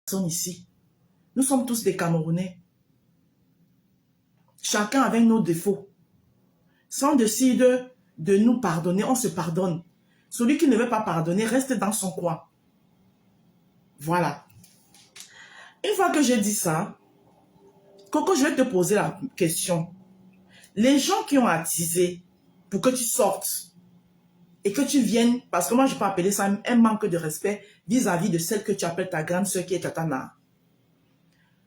personne ici. Nous sommes tous des Camerounais. Chacun avec nos défauts. Si on décide de nous pardonner, on se pardonne. Celui qui ne veut pas pardonner reste dans son coin. Voilà. Une fois que j'ai dit ça, Coco, je vais te poser la question. Les gens qui ont attisé pour que tu sortes et que tu viennes, parce que moi je peux appeler ça un manque de respect vis-à-vis de celle que tu appelles ta grande soeur qui est Tatana.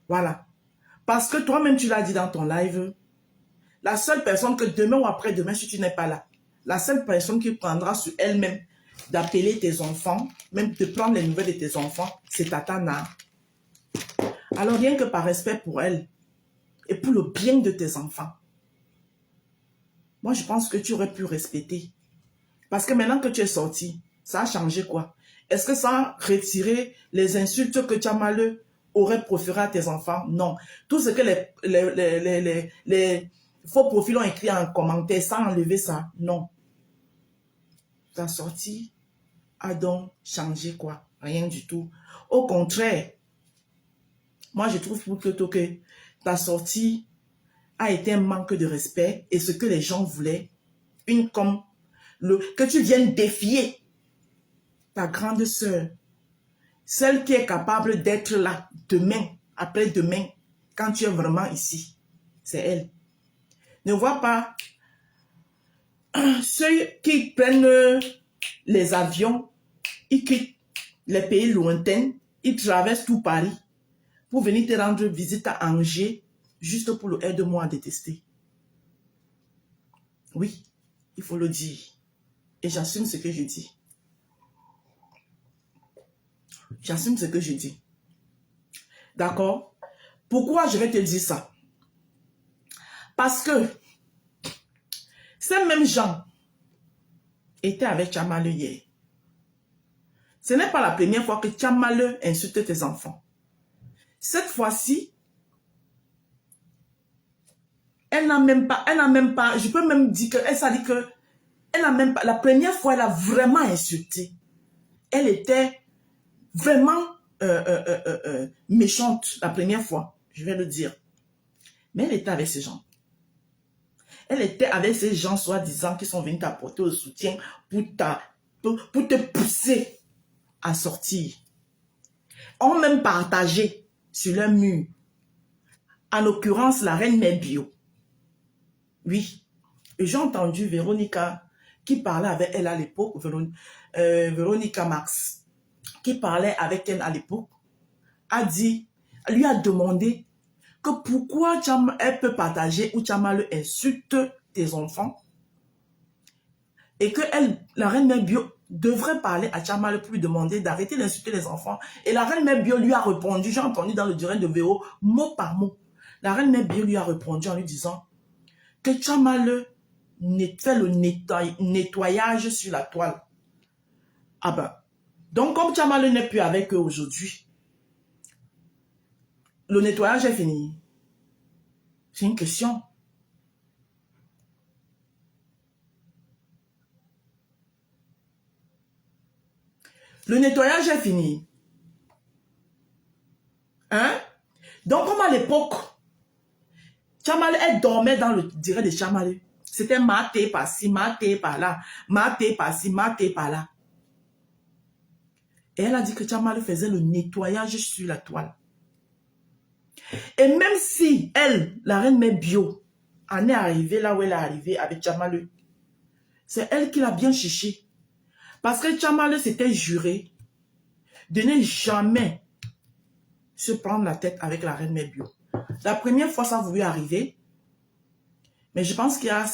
Voilà. Parce que toi-même tu l'as dit dans ton live, la seule personne que demain ou après-demain, si tu n'es pas là, la seule personne qui prendra sur elle-même d'appeler tes enfants, même de prendre les nouvelles de tes enfants, c'est Tatana. Alors rien que par respect pour elle et pour le bien de tes enfants, moi je pense que tu aurais pu respecter. Parce que maintenant que tu es sorti, ça a changé quoi? Est-ce que ça a retiré les insultes que Tchamaleu aurait proférées à tes enfants? Non. Tout ce que les faux profils ont écrit en commentaire sans enlever ça, non. Ta sortie a donc changé quoi? Rien du tout. Au contraire, moi je trouve plutôt que ta sortie a été un manque de respect et ce que les gens voulaient, que tu viennes défier ta grande sœur, celle qui est capable d'être là demain, après-demain, quand tu es vraiment ici. C'est elle. Ne vois pas ceux qui prennent les avions, ils quittent les pays lointains, ils traversent tout Paris pour venir te rendre visite à Angers, juste pour le aide-moi à détester. Oui, il faut le dire. Et j'assume ce que je dis. J'assume ce que je dis. D'accord? Pourquoi je vais te dire ça? Parce que ces mêmes gens étaient avec Tchamaleu hier. Ce n'est pas la première fois que Tchamaleu insulte tes enfants. Cette fois-ci, elle n'a même pas, je peux même dire qu'elle s'est dit que, elle n'a même pas, la première fois, elle a vraiment insulté. Elle était vraiment méchante la première fois, je vais le dire. Mais elle était avec ces gens. Elle était avec ces gens soi-disant qui sont venus t'apporter au soutien pour te pousser à sortir. Ont même partagé sur leur mur. En l'occurrence, la reine Mère Bio. Oui. Et j'ai entendu Véronica qui parlait avec elle à l'époque, Véronica Max, qui parlait avec elle à l'époque, lui a demandé que pourquoi elle peut partager ou Tchamaleu insulte tes enfants et que la reine Mère Bio devrait parler à Tchamaleu pour lui demander d'arrêter d'insulter les enfants. Et la reine Mère Bio lui a répondu, j'ai entendu dans le direct de Véro, mot par mot. La reine Mère Bio lui a répondu en lui disant que Tchamaleu fait le nettoyage sur la toile. Ah ben, donc comme Tchamaleu n'est plus avec eux aujourd'hui, le nettoyage est fini. C'est une question. Le nettoyage est fini. Hein? Donc, comme à l'époque, Tchamaleu, elle dormait dans le direct de Tchamaleu. C'était maté par-ci, maté par-là, maté par-ci, maté par-là. Et elle a dit que Tchamaleu faisait le nettoyage sur la toile. Et même si elle, la reine Mère Bio, en est arrivée là où elle est arrivée avec Tchamaleu, c'est elle qui l'a bien cherché. Parce que Tchamaleu s'était juré de ne jamais se prendre la tête avec la reine Mère Bio. La première fois, ça a voulu arriver. Mais je pense qu'il y a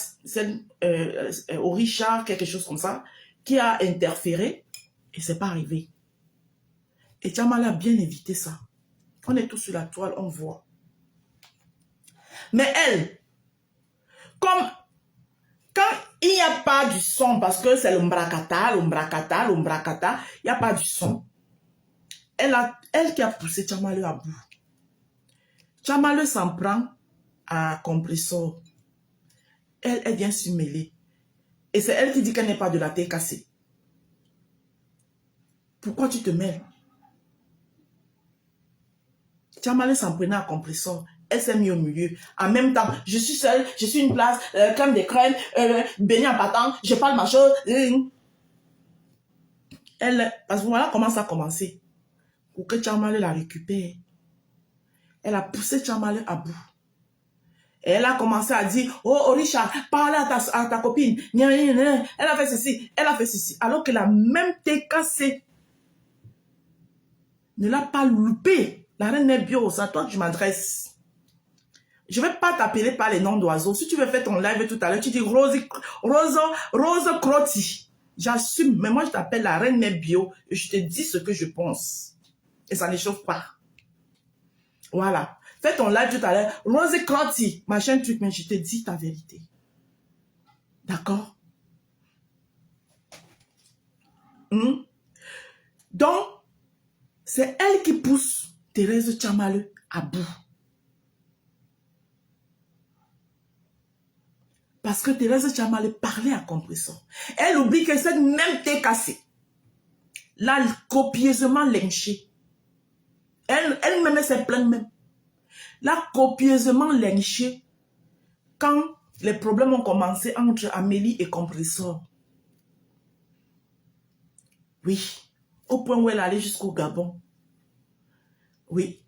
au Richard, quelque chose comme ça, qui a interféré et c'est pas arrivé. Et Tchamaleu a bien évité ça. On est tous sur la toile, on voit. Mais elle, comme quand il n'y a pas du son, parce que c'est l'ombrakata, il n'y a pas du son. Elle qui a poussé Tchamaleu à bout. Tchamaleu s'en prend à compressor. Elle vient s'y mêler. Et c'est elle qui dit qu'elle n'est pas de la tête cassée. Pourquoi tu te mêles? Tchamale s'en prenait à compresseur. Elle s'est mise au milieu. En même temps, je suis seule, je suis une place, crème de crème, béni en partant, je parle ma chose. Elle, parce que voilà comment ça a commencé. Pour que Tchamale la récupère. Elle a poussé Tchamale à bout. Et elle a commencé à dire, oh Orisha, parle à ta copine. Elle a fait ceci, elle a fait ceci. Alors que la même TKC ne l'a pas loupé. La reine est bio, c'est à toi que je m'adresse. Je ne vais pas t'appeler par les noms d'oiseaux. Si tu veux faire ton live tout à l'heure, tu dis Rose Crotty. J'assume, mais moi je t'appelle la reine mère bio et je te dis ce que je pense. Et ça n'échauffe pas. Voilà. Fais ton live tout à l'heure. Rose Crotty, machin truc, mais je te dis ta vérité. D'accord? Donc, c'est elle qui pousse Thérèse Tchamale à bout. Parce que Thérèse Tchamale parlait à compresseur. Elle oublie que cette même TKC l'a copieusement lynchée. Elle-même s'est plainte même. L'a copieusement lynchée quand les problèmes ont commencé entre Amélie et compresseur. Oui. Au point où elle allait jusqu'au Gabon. Oui.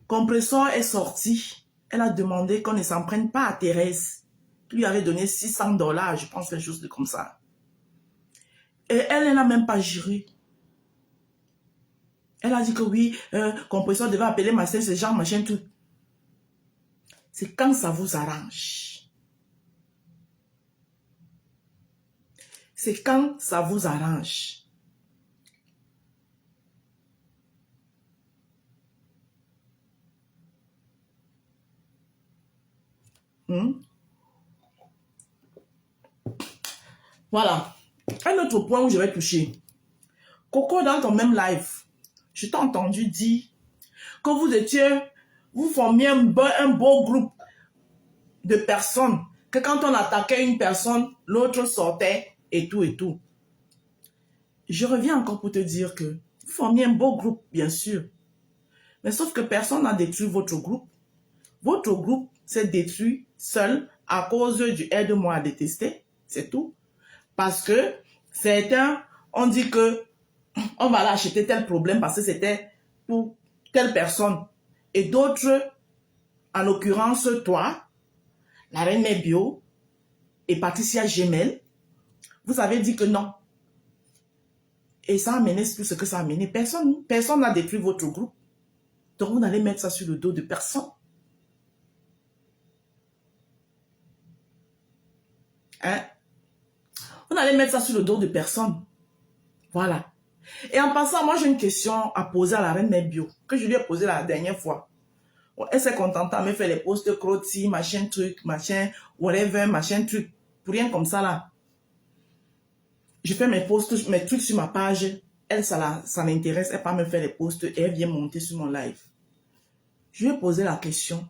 Compresseur est sorti. Elle a demandé qu'on ne s'en prenne pas à Thérèse. Qui lui avait donné $600, je pense, quelque chose de comme ça. Et elle n'a même pas juré. Elle a dit que oui, compresseur devait appeler ma sœur, ce genre, machin, tout. C'est quand ça vous arrange. C'est quand ça vous arrange. Voilà. Un autre point où je vais toucher. Coco, dans ton même live, je t'ai entendu dire que vous formiez un beau groupe de personnes, que quand on attaquait une personne, l'autre sortait et tout et tout. Je reviens encore pour te dire que vous formiez un beau groupe, bien sûr. Mais sauf que personne n'a détruit votre groupe. Votre groupe s'est détruit seul à cause du aide-moi à détester. C'est tout. Parce que certains ont dit que on va aller acheter tel problème parce que c'était pour telle personne. Et d'autres, en l'occurrence toi, la reine mère bio et Patricia Gemel, vous avez dit que non. Et ça a amené tout ce que ça a amené. Personne n'a détruit votre groupe. Donc vous n'allez mettre ça sur le dos de personne. Hein? Vous n'allez mettre ça sur le dos de personne. Voilà. Et en passant, moi j'ai une question à poser à la reine mère bio, que je lui ai posée la dernière fois. Elle s'est contentée à me faire les posts crotty, machin truc, machin, whatever, machin truc, pour rien comme ça là. Je fais mes posts, mes trucs sur ma page. Elle, ça l'intéresse, elle part me faire les posts et elle vient monter sur mon live. Je lui ai posé la question.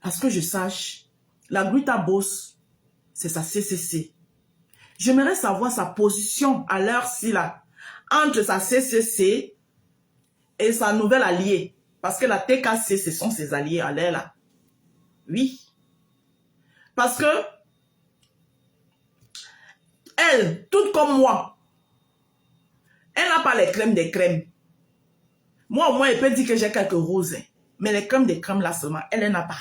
À ce que je sache, la Gruta Boss, c'est sa CCC. J'aimerais savoir sa position à l'heure-ci là, entre sa CCC et sa nouvelle alliée. Parce que la TKC, ce sont ses alliés à l'air là. Oui. Parce que elle, toute comme moi, elle n'a pas les crèmes des crèmes. Moi, au moins, elle peut dire que j'ai quelques roses. Mais les crèmes des crèmes là seulement, elle n'en a pas.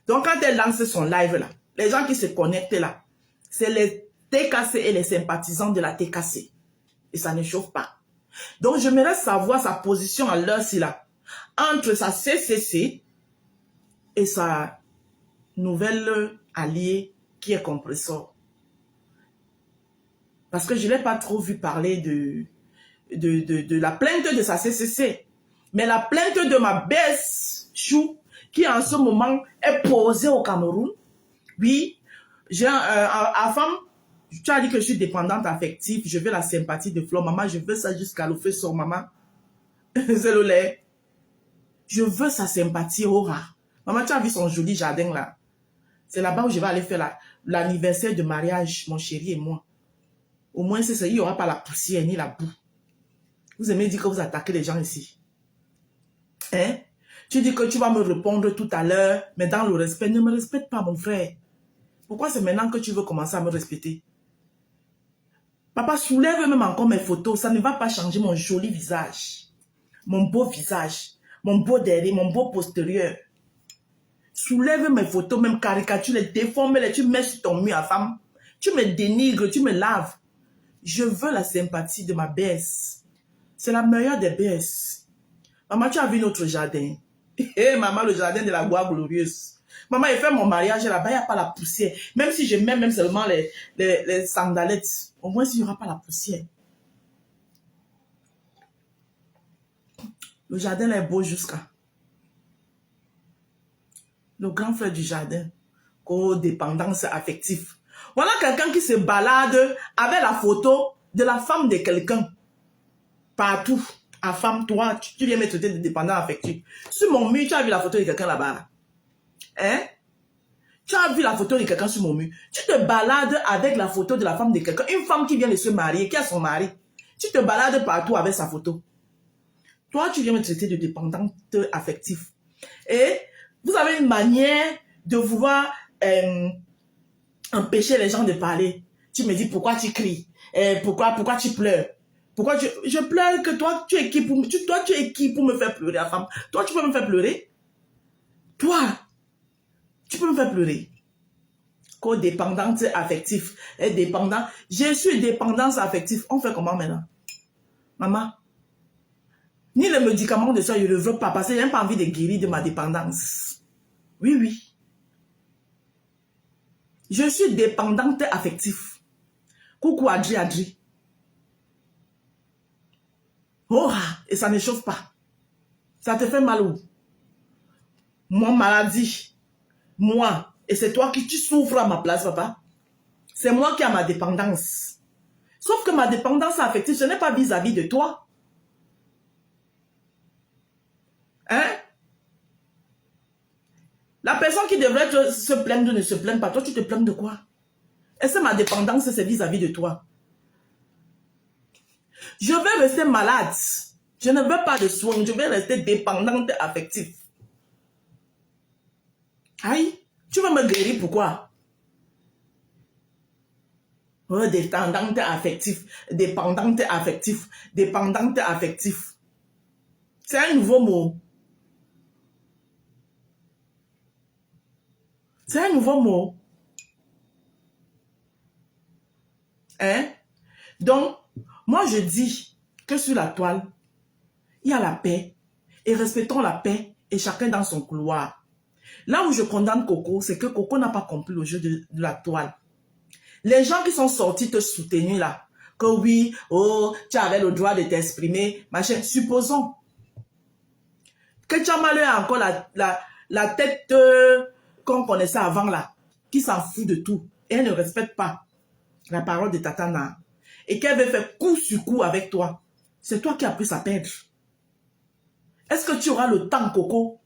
Donc, quand elle lance son live là, les gens qui se connectent là, c'est les TKC et les sympathisants de la TKC. Et ça ne chauffe pas. Donc, j'aimerais savoir sa position à l'heure-ci là, entre sa CCC et sa nouvelle alliée qui est compresseur. Parce que je ne l'ai pas trop vu parler de la plainte de sa CCC. Mais la plainte de ma baisse chou, qui en ce moment est posée au Cameroun. Oui, j'ai à femme, tu as dit que je suis dépendante affective, je veux la sympathie de Flo. Maman, je veux ça jusqu'à le feu sur maman. C'est le lait. Je veux sa sympathie, aura. Maman, tu as vu son joli jardin là. C'est là-bas où je vais aller faire l'anniversaire de mariage, mon chéri et moi. Au moins, c'est ça, il n'y aura pas la poussière ni la boue. Vous aimez dire que vous attaquez les gens ici. Hein? Tu dis que tu vas me répondre tout à l'heure, mais dans le respect, ne me respecte pas, mon frère. Pourquoi c'est maintenant que tu veux commencer à me respecter? Papa, soulève même encore mes photos, ça ne va pas changer mon joli visage. Mon beau visage, mon beau derrière, mon beau postérieur. Soulève mes photos, même caricature, les déforme-les, tu mets sur ton mur à femme. Tu me dénigres, tu me laves. Je veux la sympathie de ma baisse. C'est la meilleure des baisses. Maman, tu as vu notre jardin. Hé, maman, le jardin de la gloire glorieuse. Maman, il fait mon mariage là-bas, il n'y a pas la poussière. Même si je mets même seulement les sandalettes, au moins il n'y aura pas la poussière. Le jardin là est beau jusqu'à. Le grand frère du jardin. Codépendance affective. Voilà quelqu'un qui se balade avec la photo de la femme de quelqu'un. Partout. À femme, toi, tu viens me traiter de dépendant affectif. Sur mon mur, tu as vu la photo de quelqu'un là-bas. Hein? Tu as vu la photo de quelqu'un sur mon mur. Tu te balades avec la photo de la femme de quelqu'un. Une femme qui vient de se marier, qui a son mari. Tu te balades partout avec sa photo. Toi, tu viens me traiter de dépendante affective. Et vous avez une manière de vouloir empêcher les gens de parler. Tu me dis pourquoi tu cries, pourquoi tu pleures. Pourquoi je pleure que toi tu es qui pour me faire pleurer, la femme. Toi tu peux me faire pleurer. Toi tu peux me faire pleurer. Codépendance affective et dépendant. Je suis dépendance affective. On fait comment maintenant? Maman, ni les médicaments de ça je ne veux pas parce que je n'ai pas envie de guérir de ma dépendance. Oui, oui. Je suis dépendante affective. Coucou Adri. Oh, et ça ne chauffe pas. Ça te fait mal où? Mon maladie. Moi. Et c'est toi qui tu souffres à ma place, papa. C'est moi qui ai ma dépendance. Sauf que ma dépendance affective, ce n'est pas vis-à-vis de toi. Hein? La personne qui devrait se plaindre ne se plaint pas. Toi, tu te plains de quoi? Est-ce que ma dépendance, c'est vis-à-vis de toi? Je vais rester malade. Je ne veux pas de soins. Je vais rester dépendante affective. Aïe, tu veux me guérir pourquoi? Oh, dépendante affective, dépendante affective, dépendante affective. C'est un nouveau mot. C'est un nouveau mot. Hein? Donc, moi je dis que sur la toile, il y a la paix. Et respectons la paix et chacun dans son couloir. Là où je condamne Coco, c'est que Coco n'a pas compris le jeu de la toile. Les gens qui sont sortis te soutenir là, que oui, oh, tu avais le droit de t'exprimer, machin, supposons que Tchamaleu a encore la tête qu'on connaissait avant là, qui s'en fout de tout, et elle ne respecte pas la parole de Tatana, et qu'elle veut faire coup sur coup avec toi. C'est toi qui as pris à perdre. Est-ce que tu auras le temps, Coco?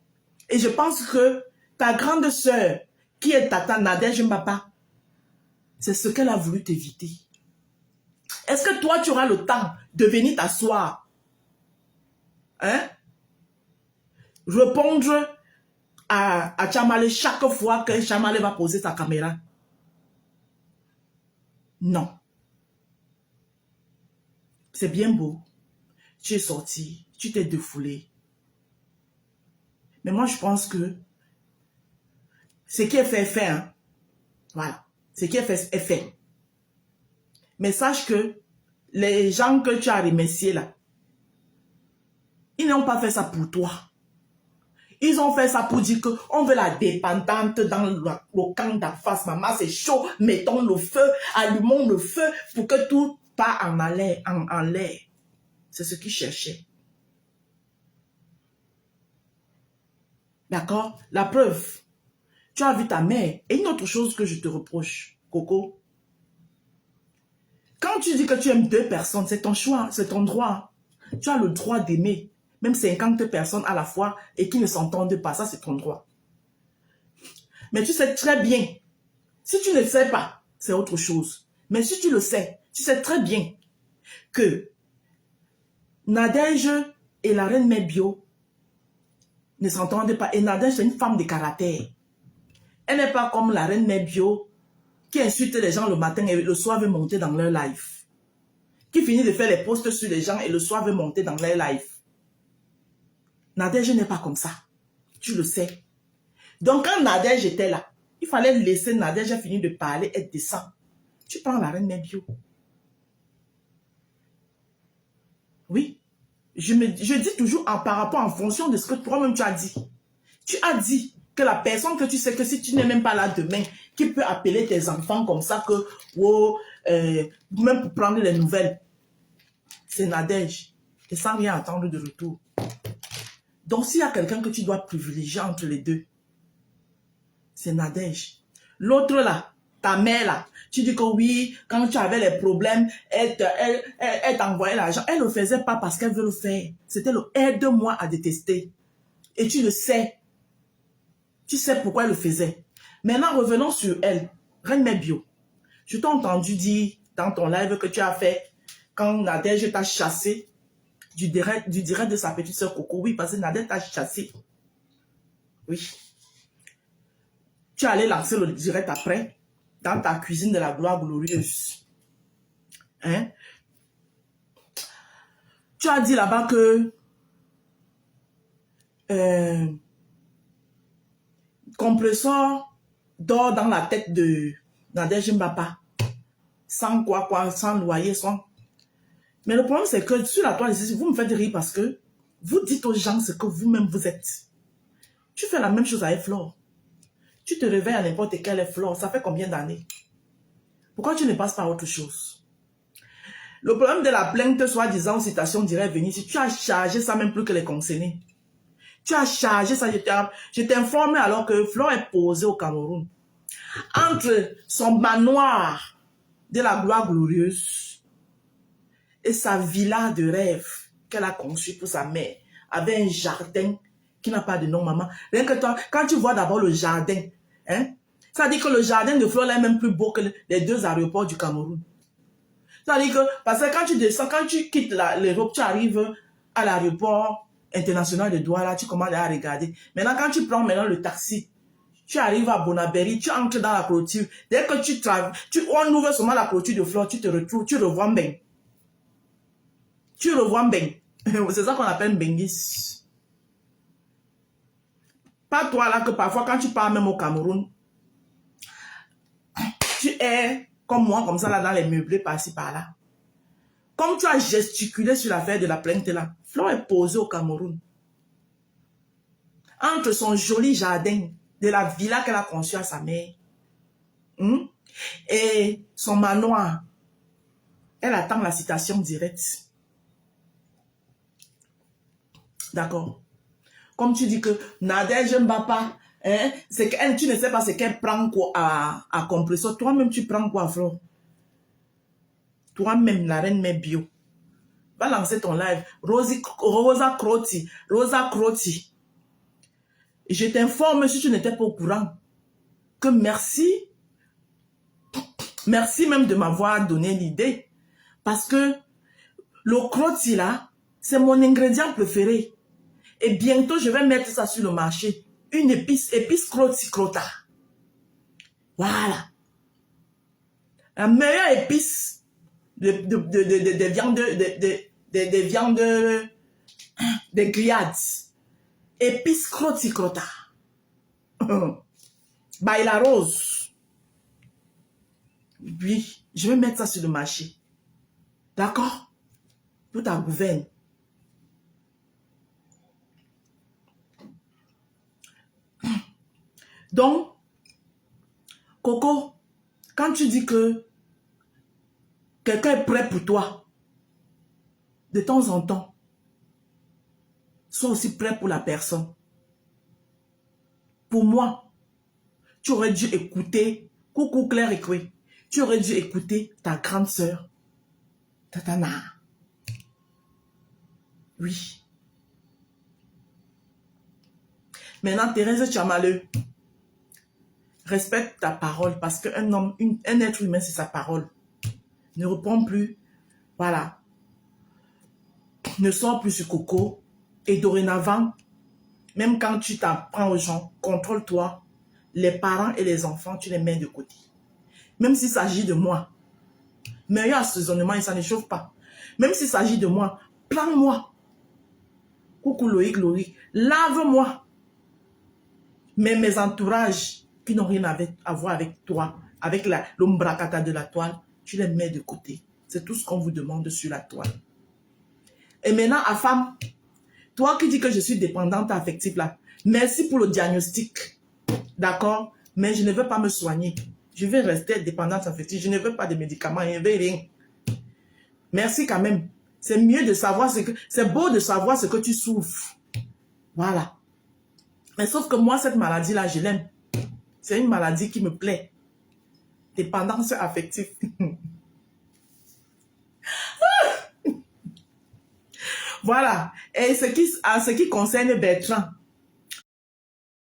Et je pense que ta grande sœur, qui est Tata Nadège Mbapa, c'est ce qu'elle a voulu t'éviter. Est-ce que toi, tu auras le temps de venir t'asseoir? Hein? Répondre à Tchamalé chaque fois que Tchamalé va poser sa caméra? Non. C'est bien beau. Tu es sorti, tu t'es défoulé. Mais moi, je pense que ce qui est fait est fait. Hein? Voilà. Ce qui est fait est fait. Mais sache que les gens que tu as remerciés là, ils n'ont pas fait ça pour toi. Ils ont fait ça pour dire qu'on veut la dépendante dans le camp d'en face. Maman, c'est chaud. Mettons le feu, allumons le feu pour que tout part en l'air. C'est ce qu'ils cherchaient. D'accord? La preuve. Tu as vu ta mère. Et une autre chose que je te reproche, Coco. Quand tu dis que tu aimes deux personnes, c'est ton choix, c'est ton droit. Tu as le droit d'aimer même 50 personnes à la fois et qui ne s'entendent pas. Ça, c'est ton droit. Mais tu sais très bien. Si tu ne le sais pas, c'est autre chose. Mais si tu le sais, tu sais très bien que Nadège et la reine Mère Bio, ne s'entendent pas. Et Nadège, c'est une femme de caractère. Elle n'est pas comme la reine Mère Bio qui insulte les gens le matin et le soir veut monter dans leur live. Qui finit de faire les posts sur les gens et le soir veut monter dans leur live. Nadège n'est pas comme ça. Tu le sais. Donc quand Nadège était là, il fallait laisser Nadège finir de parler, être décent. Tu prends la reine Mère Bio. Oui. Je dis toujours par rapport en fonction de ce que toi-même tu as dit. Tu as dit que la personne que tu sais que si tu n'es même pas là demain, qui peut appeler tes enfants comme ça que, oh, même pour prendre les nouvelles, c'est Nadège. Et sans rien attendre de retour. Donc s'il y a quelqu'un que tu dois privilégier entre les deux, c'est Nadège. L'autre là, ta mère là, tu dis que oui, quand tu avais les problèmes, elle t'envoyait l'argent. Elle ne le faisait pas parce qu'elle veut le faire. C'était le aide-moi à détester. Et tu le sais. Tu sais pourquoi elle le faisait. Maintenant, revenons sur elle. Reine Mère Bio. Je t'ai entendu dire dans ton live que tu as fait quand Nadège t'a chassé du direct de sa petite soeur Coco. Oui, parce que Nadège t'a chassé. Oui. Tu allais lancer le direct après dans ta cuisine de la gloire glorieuse. Hein? Tu as dit là-bas que compresseur dort dans la tête de Nadège Mbapa. Sans sans loyer, sans... Mais le problème, c'est que sur la toile ici, vous me faites rire parce que vous dites aux gens ce que vous-même vous êtes. Tu fais la même chose avec Flore. Tu te réveilles à n'importe quelle Flore. Ça fait combien d'années? Pourquoi tu ne passes pas à autre chose? Le problème de la plainte, soi-disant, citation directe, venir ici, tu as chargé ça même plus que les concernés. Tu as chargé ça, je t'ai informé alors que Flore est posée au Cameroun. Entre son manoir de la gloire glorieuse et sa villa de rêve qu'elle a conçue pour sa mère, avec un jardin qui n'a pas de nom, maman. Rien que toi, quand tu vois d'abord le jardin, hein, ça dit que le jardin de Flore est même plus beau que les deux aéroports du Cameroun. Ça dit que, parce que quand tu descends, quand tu quittes l'Europe, tu arrives à l'aéroport international de Douala, tu commences à regarder. Maintenant, quand tu prends le taxi, tu arrives à Bonaberry, tu entres dans la clôture. Dès que on ouvre seulement la clôture de Flore, tu te retrouves, tu revois Mbeng. Tu revois Mbeng. C'est ça qu'on appelle Mbengis. Pas toi là que parfois quand tu pars même au Cameroun, tu es comme moi, comme ça là dans les meublés par-ci par-là. Comme tu as gesticulé sur l'affaire de la plainte là, Flore est posée au Cameroun. Entre son joli jardin de la villa qu'elle a conçue à sa mère et son manoir, elle attend la citation directe. D'accord? Comme tu dis que Nadège Mbapa, hein, c'est qu'elle, tu ne sais pas ce qu'elle prend quoi à compresseur. Toi-même, tu prends quoi, Flore? Toi-même, la reine Mère Bio. Va lancer ton live. Rosa Croti. Je t'informe, si tu n'étais pas au courant, que merci même de m'avoir donné l'idée. Parce que le croti là, c'est mon ingrédient préféré. Et bientôt, je vais mettre ça sur le marché. Une épice croti crota. Voilà. La meilleure épice des viandes, des viandes, des grillades. Épice croti crota. Baila rose. Oui, je vais mettre ça sur le marché. D'accord? Pour ta gouverne. Donc, Coco, quand tu dis que quelqu'un est prêt pour toi, de temps en temps, sois aussi prêt pour la personne. Pour moi, tu aurais dû écouter, coucou Claire Ekwe, tu aurais dû écouter ta grande sœur, Tatana. Oui. Maintenant, Thérèse Tchamaleu, respecte ta parole parce qu'un homme, un être humain, c'est sa parole. Ne reprends plus. Voilà. Ne sors plus sur Coco. Et dorénavant, Même quand tu t'en prends aux gens, contrôle-toi. Les parents et les enfants, tu les mets de côté. Même s'il s'agit de moi, meilleur assaisonnement, il s'en échauffe pas. Même s'il s'agit de moi, prends-moi. Coucou Loïc, Loïc, lave-moi. Mais mes entourages qui n'ont rien à voir avec toi, avec l'ombracata de la toile, tu les mets de côté. C'est tout ce qu'on vous demande sur la toile. Et maintenant, à femme, toi qui dis que je suis dépendante affective là, merci pour le diagnostic. D'accord? Mais je ne veux pas me soigner. Je vais rester dépendante affective. Je ne veux pas de médicaments. Je ne veux rien. Merci quand même. C'est mieux de savoir c'est beau de savoir ce que tu souffres. Voilà. Mais sauf que moi, cette maladie-là, je l'aime. C'est une maladie qui me plaît. Dépendance affective. Voilà. Et ce qui concerne Bertrand,